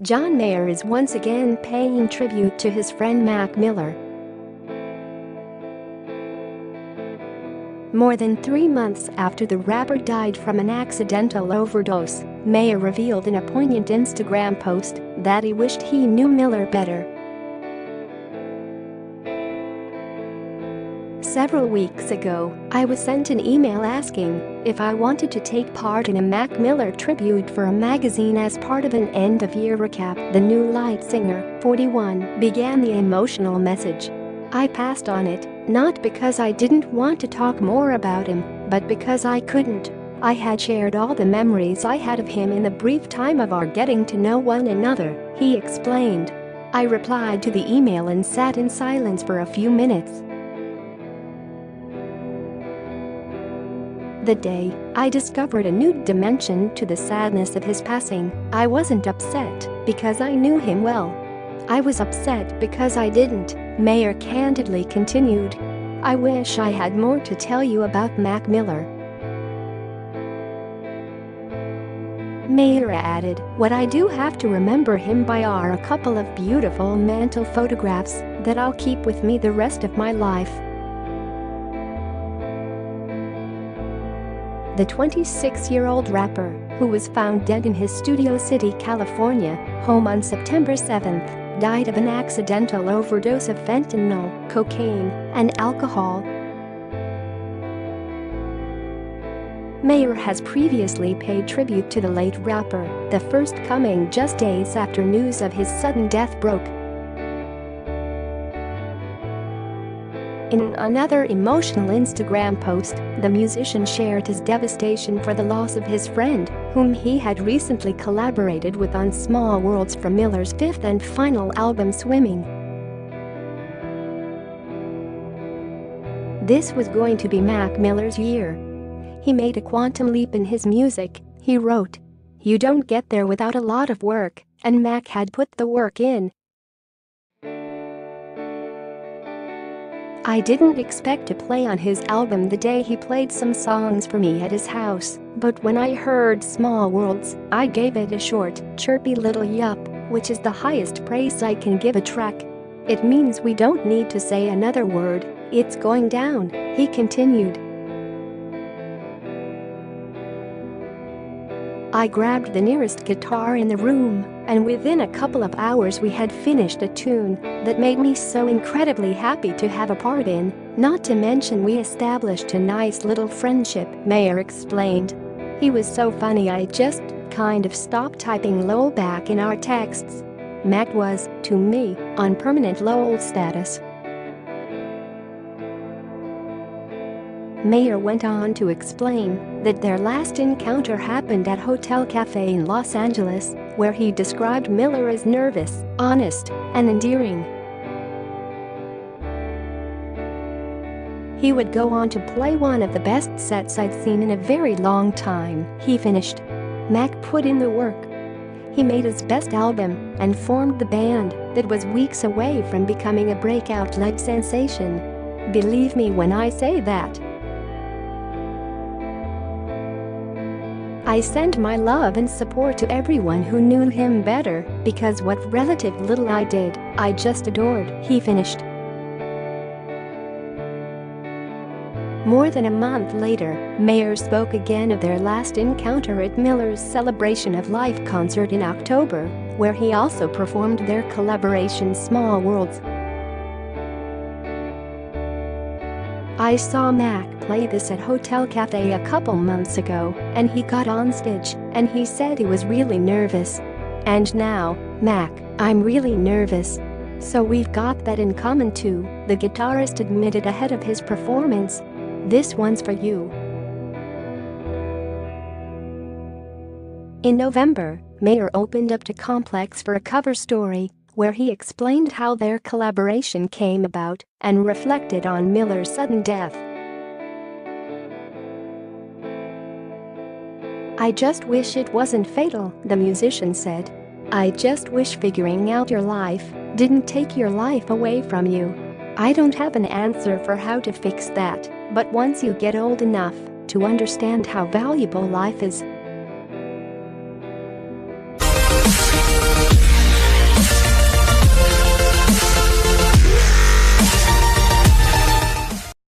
John Mayer is once again paying tribute to his friend Mac Miller. More than 3 months after the rapper died from an accidental overdose, Mayer revealed in a poignant Instagram post that he wished he knew Miller better. Several weeks ago, I was sent an email asking if I wanted to take part in a Mac Miller tribute for a magazine as part of an end-of-year recap. The new lead singer, 41, began the emotional message. I passed on it, not because I didn't want to talk more about him, but because I couldn't. I had shared all the memories I had of him in the brief time of our getting to know one another, he explained. I replied to the email and sat in silence for a few minutes. The day I discovered a new dimension to the sadness of his passing, I wasn't upset because I knew him well. I was upset because I didn't, Mayer candidly continued. I wish I had more to tell you about Mac Miller. Mayer added, what I do have to remember him by are a couple of beautiful mantle photographs that I'll keep with me the rest of my life. The 26-year-old rapper, who was found dead in his Studio City, California, home on September 7, died of an accidental overdose of fentanyl, cocaine, and alcohol. Mayer has previously paid tribute to the late rapper, the first coming just days after news of his sudden death broke. In another emotional Instagram post, the musician shared his devastation for the loss of his friend, whom he had recently collaborated with on Small Worlds for Miller's fifth and final album Swimming. This was going to be Mac Miller's year. He made a quantum leap in his music, he wrote. You don't get there without a lot of work, and Mac had put the work in. I didn't expect to play on his album the day he played some songs for me at his house, but when I heard Small Worlds, I gave it a short, chirpy little yup, which is the highest praise I can give a track. It means we don't need to say another word, it's going down, he continued. I grabbed the nearest guitar in the room, and within a couple of hours we had finished a tune that made me so incredibly happy to have a part in, not to mention we established a nice little friendship, Mayer explained. He was so funny I just kind of stopped typing LOL back in our texts. Mac was, to me, on permanent LOL status. Mayer went on to explain that their last encounter happened at Hotel Cafe in Los Angeles, where he described Miller as nervous, honest, and endearing. He would go on to play one of the best sets I'd seen in a very long time, he finished. Mac put in the work. He made his best album and formed the band that was weeks away from becoming a breakout lead sensation. Believe me when I say that. I send my love and support to everyone who knew him better, because what relative little I did, I just adored, he finished. More than a month later, Mayer spoke again of their last encounter at Miller's Celebration of Life concert in October, where he also performed their collaboration Small Worlds. I saw Mac play this at Hotel Cafe a couple months ago, and he got on stage, and he said he was really nervous. And now, Mac, I'm really nervous. So we've got that in common too, the guitarist admitted ahead of his performance. This one's for you. In November, Mayer opened up to Complex for a cover story, where he explained how their collaboration came about and reflected on Miller's sudden death. I just wish it wasn't fatal, the musician said. I just wish figuring out your life didn't take your life away from you. I don't have an answer for how to fix that, but once you get old enough to understand how valuable life is,